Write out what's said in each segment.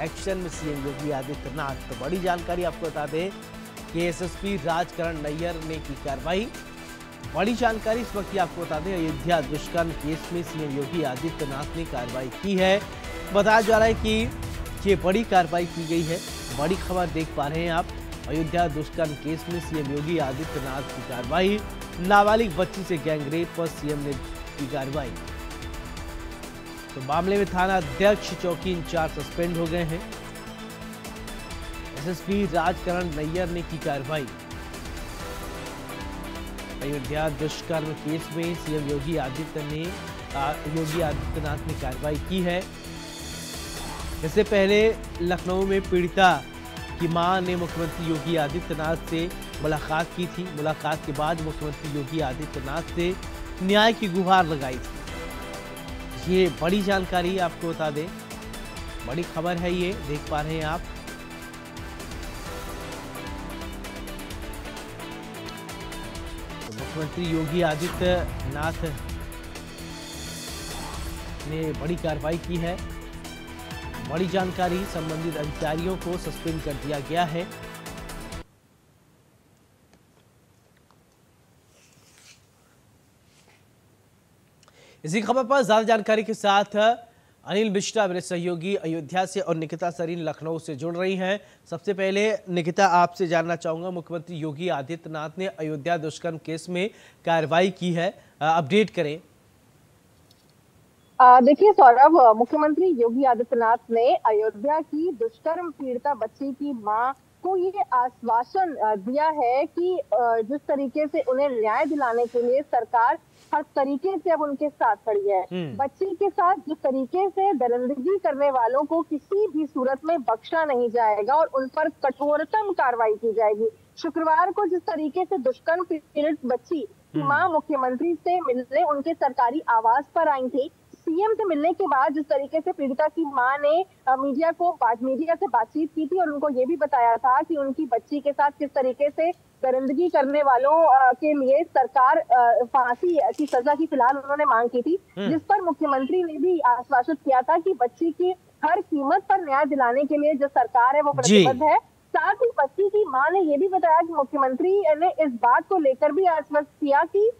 Action में CM Yogi Adityanath. तो बड़ी जानकारी आपको बता दें कि एसएसपी राजकरण नैयर ने की कार्रवाई। बड़ी जानकारी इस वक्त आपको बता दें, अयोध्या दुष्कर्म केस में सीएम योगी आदित्यनाथ ने कार्रवाई की है। बताया जा रहा है कि ये बड़ी कार्रवाई की गई है। बड़ी खबर देख पा रहे हैं आप, अयोध्या दुष्कर्म केस में सीएम योगी आदित्यनाथ की कार्रवाई। नाबालिग बच्ची से गैंगरेप पर सीएम ने की कार्रवाई। तो मामले में थाना अध्यक्ष चौकी इंचार्ज सस्पेंड हो गए हैं। एसएसपी राजकरण नैयर ने की कार्रवाई। अयोध्या दुष्कर्म केस में सीएम योगी आदित्यनाथ ने कार्रवाई की है। इससे पहले लखनऊ में पीड़िता की मां ने मुख्यमंत्री योगी आदित्यनाथ से मुलाकात की थी। मुलाकात के बाद मुख्यमंत्री योगी आदित्यनाथ से न्याय की गुहार लगाई थी। ये बड़ी जानकारी आपको बता दें, बड़ी खबर है, ये देख पा रहे हैं आप। तो मुख्यमंत्री योगी आदित्यनाथ ने बड़ी कार्रवाई की है। बड़ी जानकारी, संबंधित अधिकारियों को सस्पेंड कर दिया गया है। इसी खबर पर ज्यादा जानकारी के साथ अनिल मिश्रा मेरे सहयोगी अयोध्या से और निकिता सरीन लखनऊ से जुड़ रही हैं। सबसे पहले निकिता, आपसे जानना चाहूंगा, मुख्यमंत्री योगी आदित्यनाथ ने अयोध्या दुष्कर्म केस में कार्रवाई की है, अपडेट करें। देखिए सौरभ, मुख्यमंत्री योगी आदित्यनाथ ने अयोध्या की दुष्कर्म पीड़िता बच्ची की मां को ये आश्वासन दिया है कि जिस तरीके से उन्हें न्याय दिलाने के लिए सरकार हर तरीके से अब उनके साथ खड़ी है। बच्ची के साथ जिस तरीके से दरिंदगी करने वालों को किसी भी सूरत में बख्शा नहीं जाएगा और उन पर कठोरतम कार्रवाई की जाएगी। शुक्रवार को जिस तरीके से दुष्कर्म पीड़ित बच्ची की मां मुख्यमंत्री से मिलने उनके सरकारी आवास पर आई थी, सीएम से मिलने के बाद जिस तरीके से पीड़िता की मां ने मीडिया से बातचीत की थी और उनको ये भी बताया था कि उनकी बच्ची के साथ किस तरीके से दरिंदगी करने वालों के लिए सरकार फांसी की सजा की फिलहाल उन्होंने मांग की थी, जिस पर मुख्यमंत्री ने भी आश्वासित किया था कि बच्ची की हर कीमत पर न्याय दिलाने के लिए जो सरकार है वो प्रतिबद्ध है। साथ ही बच्ची की मां ने ये भी बताया कि मुख्यमंत्री ने इस बात को लेकर भी आश्वस्त किया कि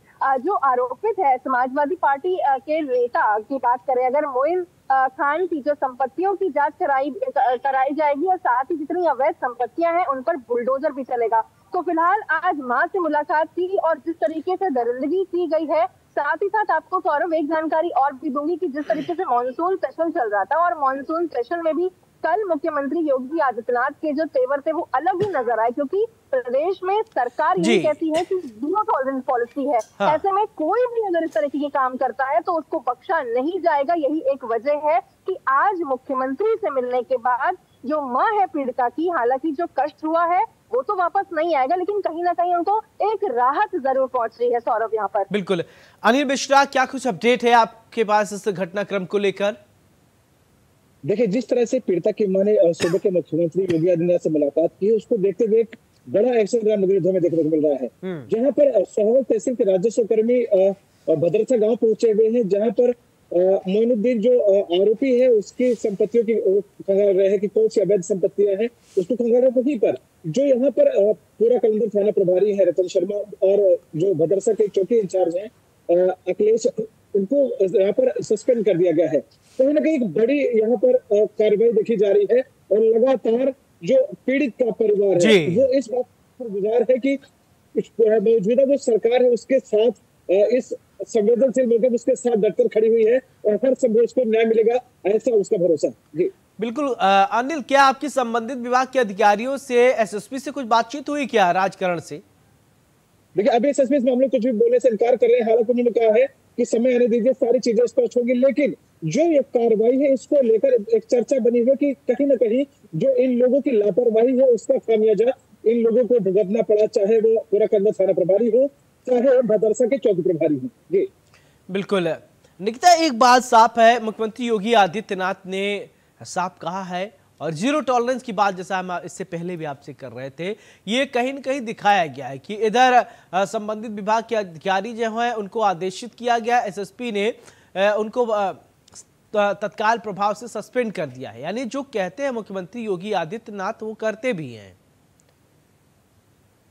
जो आरोपित है समाजवादी पार्टी के नेता की बात करें अगर मोइन खान की जो संपत्तियों की जांच कराई जाएगी और साथ ही जितनी अवैध संपत्तियां हैं उन पर बुलडोजर भी चलेगा। तो फिलहाल आज मां से मुलाकात की और जिस तरीके से दरिंदगी की गई है, साथ ही साथ आपको सौरभ एक जानकारी और भी दूंगी कि जिस तरीके से मानसून सेशन चल रहा था और मानसून सेशन में भी कल मुख्यमंत्री योगी आदित्यनाथ के जो तेवर थे वो अलग ही नजर आए, क्योंकि प्रदेश में सरकार ये कहती है कि जीरो टॉलरेंस पॉलिसी है। हाँ। ऐसे में कोई भी अगर इस तरीके के काम करता है तो उसको बख्शा नहीं जाएगा। यही एक वजह है कि आज मुख्यमंत्री से मिलने के बाद जो मां है पीड़िता की, हालांकि जो कष्ट हुआ है वो तो वापस नहीं आएगा, लेकिन कहीं ना कहीं उनको एक राहत जरूर पहुंच रही है। सौरभ, यहाँ पर बिल्कुल। अनिल मिश्रा, क्या कुछ अपडेट है आपके पास इस घटनाक्रम को लेकर? देखिए, जिस तरह से पीड़िता की मां ने सूबे के मुख्यमंत्री योगी आदित्यनाथ से मुलाकात की, उसको देखते हुए एक बड़ा एक्शन रामनगर में देखने को मिल रहा है, जहां पर सोहावल तहसील के राजस्व कर्मी भद्रसा गांव पहुंचे हुए हैं, जहां पर मोइनुद्दीन जो आरोपी है उसकी संपत्तियों की खंगाल रहे हैं कि कौन सी अवैध संपत्तियां हैं, उसको खंगाल वहीं पर जो यहाँ पर पूरा कलंदर थाना प्रभारी है रतन शर्मा और जो भद्रसा के चौकी इंचार्ज हैं अखिलेश, उनको यहाँ पर सस्पेंड कर दिया गया है। कहीं ना कहीं एक बड़ी यहाँ पर कार्रवाई देखी जा रही है और लगातार जो पीड़ित का परिवार है वो इस बात पर गुजार है कि मौजूदा जो सरकार है उसके साथ इस संवेदनशील मौके उसके साथ डटकर खड़ी हुई है और हर संभव उसको न्याय मिलेगा, ऐसा उसका भरोसा। जी बिल्कुल। अनिल, क्या आपकी संबंधित विभाग के अधिकारियों से, एसएसपी से कुछ बातचीत हुई क्या राजकरण से? देखिए, अभी एसएसपी इस मामले कुछ भी बोलने से इनकार कर रहे हैं। हालांकि उन्होंने कहा है कि समय आने दीजिए, सारी चीजें स्पष्ट होंगी, लेकिन जो ये कार्रवाई है इसको लेकर एक चर्चा बनी हुई कि कहीं ना कहीं जो इन लोगों की लापरवाही है उसका खामियाजा इन लोगों को भुगतना पड़ा, चाहे वो पूरा कलंदर थाना प्रभारी हो चाहे भद्रसा के चौकी प्रभारी हो। जी बिल्कुल। निकिता, एक बात साफ है, मुख्यमंत्री योगी आदित्यनाथ ने साफ कहा है और जीरो टॉलरेंस की बात जैसा हम इससे पहले भी आपसे कर रहे थे, ये कहीं न कहीं दिखाया गया है कि इधर संबंधित विभाग के अधिकारी जो हैं उनको आदेशित किया गया, एसएसपी ने उनको तत्काल प्रभाव से सस्पेंड कर दिया है। यानी जो कहते हैं मुख्यमंत्री योगी आदित्यनाथ वो करते भी हैं।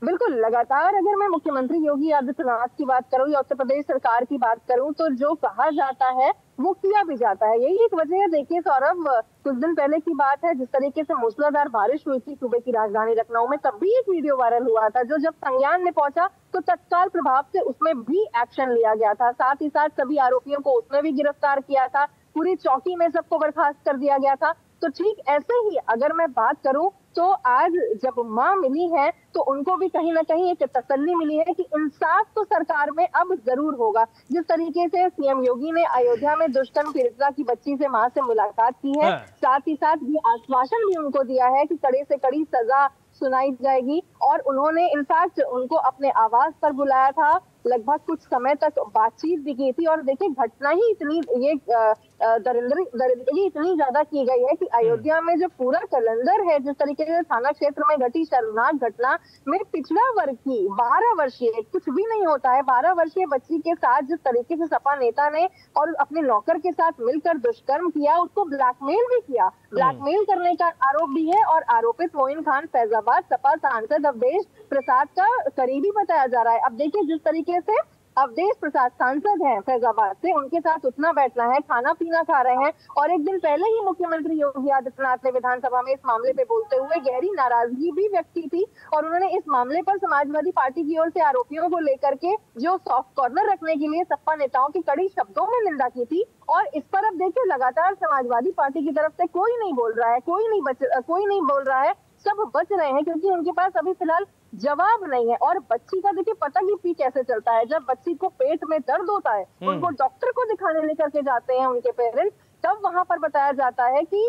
बिल्कुल, लगातार अगर मैं मुख्यमंत्री योगी आदित्यनाथ की बात करूं या उत्तर प्रदेश सरकार की बात करूं तो जो कहा जाता है वो किया भी जाता है। यही एक वजह है। देखिए सौरभ, कुछ दिन पहले की बात है, जिस तरीके से मूसलाधार बारिश हुई थी सूबे की राजधानी लखनऊ में, तब भी एक वीडियो वायरल हुआ था जो जब संज्ञान में पहुंचा तो तत्काल प्रभाव से उसमें भी एक्शन लिया गया था। साथ ही साथ सभी आरोपियों को उसमें भी गिरफ्तार किया था, पूरी चौकी में सबको बर्खास्त कर दिया गया था। तो ठीक ऐसे ही अगर मैं बात करूं तो आज जब मां मिली है तो उनको भी कहीं ना कहीं एक तसल्ली मिली है कि इंसाफ तो सरकार में अब जरूर होगा। जिस तरीके से सीएम योगी ने अयोध्या में दुष्कर्म पीड़िता की बच्ची से मां से मुलाकात की है, साथ ही साथ ये आश्वासन भी उनको दिया है कि कड़े से कड़ी सजा सुनाई जाएगी। और उन्होंने इनफैक्ट उनको अपने आवास पर बुलाया था, लगभग कुछ समय तक बातचीत भी की थी। और देखिए घटना ही इतनी ये दरिंदगी इतनी ज्यादा की गई है कि अयोध्या में जो पूरा कैलेंडर है, जिस तरीके से थाना क्षेत्र में घटी शर्मनाक घटना में पिछड़ा वर्ग की 12 वर्षीय, कुछ भी नहीं होता है, 12 वर्षीय बच्ची के साथ जिस तरीके से सपा नेता ने और अपने नौकर के साथ मिलकर दुष्कर्म किया, उसको ब्लैकमेल भी किया, ब्लैकमेल करने का आरोप भी है। और आरोपित मोइन खान फैजाबाद सपा सांसद अवधेश प्रसाद का करीबी बताया जा रहा है। अब देखिए जिस तरीके से अवधेश प्रसाद सांसद हैं फैजाबाद से, उनके साथ उठना बैठना है, खाना पीना खा रहे हैं। और एक दिन पहले ही मुख्यमंत्री योगी आदित्यनाथ ने विधानसभा में इस मामले पे बोलते हुए गहरी नाराजगी भी व्यक्त की थी। और उन्होंने इस मामले पर समाजवादी पार्टी की ओर से आरोपियों को लेकर के जो सॉफ्ट कॉर्नर रखने के लिए सपा नेताओं की कड़ी शब्दों में निंदा की थी। और इस पर अब देखिए लगातार समाजवादी पार्टी की तरफ से कोई नहीं बोल रहा है, कोई नहीं बोल रहा है, सब बच रहे हैं क्योंकि उनके पास अभी फिलहाल जवाब नहीं है। और बच्ची का देखिए पता ही पी कैसे चलता है, जब बच्ची को पेट में दर्द होता है, उनको डॉक्टर को दिखाने लेकर के जाते हैं उनके पेरेंट्स, तब वहां पर बताया जाता है कि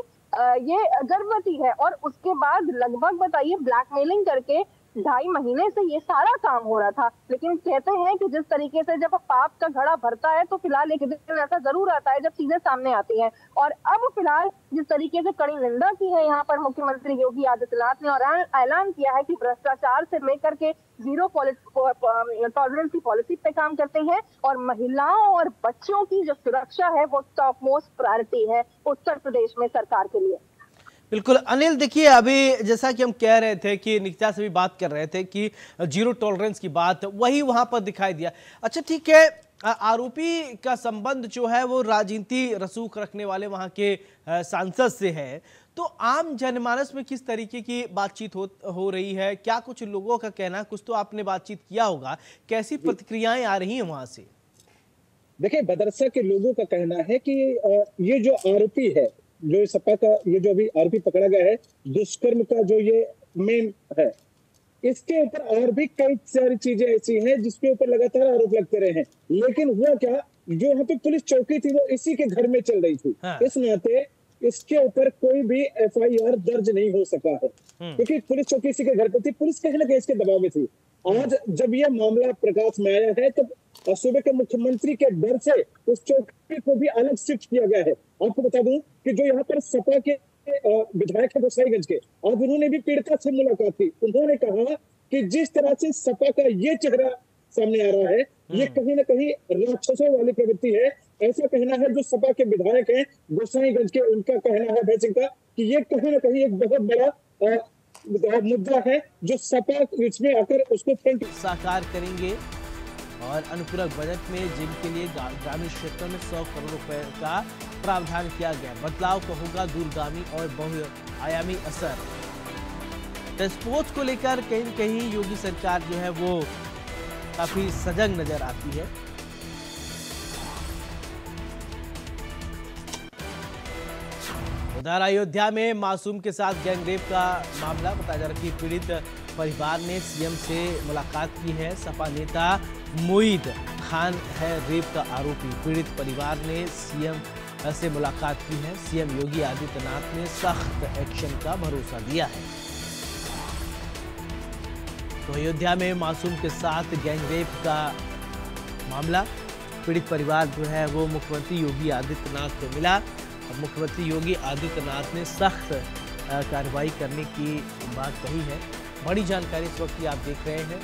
ये गर्भवती है। और उसके बाद लगभग बताइए ब्लैकमेलिंग करके 2.5 महीने से ये सारा काम हो रहा था। लेकिन कहते हैं कि जिस तरीके से जब पाप का घड़ा भरता है तो फिलहाल एक दिन ऐसा जरूर आता है जब चीजें सामने आती हैं। और अब फिलहाल जिस तरीके से कड़ी निंदा की है यहाँ पर मुख्यमंत्री योगी आदित्यनाथ ने और ऐलान किया है कि भ्रष्टाचार से लेकर के जीरो टॉलरेंस की पॉलिसी पे काम करते हैं और महिलाओं और बच्चों की जो सुरक्षा है वो टॉप मोस्ट प्रायोरिटी है उत्तर प्रदेश में सरकार के लिए। बिल्कुल अनिल, देखिए अभी जैसा कि हम कह रहे थे कि निकिता से भी बात कर रहे थे कि जीरो टॉलरेंस की बात वही वहां पर दिखाई दिया। अच्छा ठीक है, आरोपी का संबंध जो है वो राजनीति रसूख रखने वाले वहां के सांसद से है, तो आम जनमानस में किस तरीके की बातचीत हो रही है? क्या कुछ लोगों का कहना, कुछ तो आपने बातचीत किया होगा, कैसी प्रतिक्रियाएं आ रही हैं वहां से? देखिए बदरसा के लोगों का कहना है कि ये जो आरोपी है, जो सपा का ये जो अभी आरोपी पकड़ा गया है दुष्कर्म का, जो ये मेन है, इसके ऊपर और भी कई सारी चीजें ऐसी हैं जिसके ऊपर लगातार आरोप लगते रहे हैं। लेकिन हुआ क्या, जो यहाँ पे पुलिस चौकी थी वो इसी के घर में चल रही थी। इस नाते इसके ऊपर कोई भी FIR दर्ज नहीं हो सका है क्योंकि पुलिस चौकी इसी के घर पे थी। पुलिस कहीं ना कहीं इसके दबाव में थी। आज जब यह मामला प्रकाश में आया है तो सूबे के मुख्यमंत्री के डर से उस चौकी को भी अलग शिफ्ट किया गया है। आपको बता दूं कि जो यहाँ पर सपा के विधायक है गोसाईगंज के, आज उन्होंने भी पीड़िता से मुलाकात की। उन्होंने कहा कि जिस तरह से सपा का ये चेहरा सामने आ रहा है, ये कहीं ना कहीं राक्षसों वाली प्रवृत्ति है। ऐसा कहना है जो सपा के विधायक हैं गोसाईगंज के, उनका कहना है भय सिंह का कि ये कहीं ना कहीं एक बहुत बड़ा मुद्दा है जो सपा इसमें आकर उसको साकार करेंगे। और अनुपूरक बजट में जिनके लिए ग्रामीण क्षेत्रों में 100 करोड़ रुपए का प्रावधान किया गया, बदलाव का होगा दूरगामी और बहुआयामी असर। तो स्पोर्ट्स को लेकर कहीं न कहीं योगी सरकार जो है वो काफी सजग नजर आती है। उधर अयोध्या में मासूम के साथ गैंगरेप का मामला बताया जा रहा है कि पीड़ित परिवार ने सीएम से मुलाकात की है। सपा नेता मोईद खान है रेप का आरोपी। पीड़ित परिवार ने सीएम से मुलाकात की है। सीएम योगी आदित्यनाथ ने सख्त एक्शन का भरोसा दिया है। तो अयोध्या में मासूम के साथ गैंगरेप का मामला, पीड़ित परिवार जो है वो मुख्यमंत्री योगी आदित्यनाथ को मिला। अब मुख्यमंत्री योगी आदित्यनाथ ने सख्त कार्रवाई करने की बात कही है। बड़ी जानकारी इस वक्त की आप देख रहे हैं।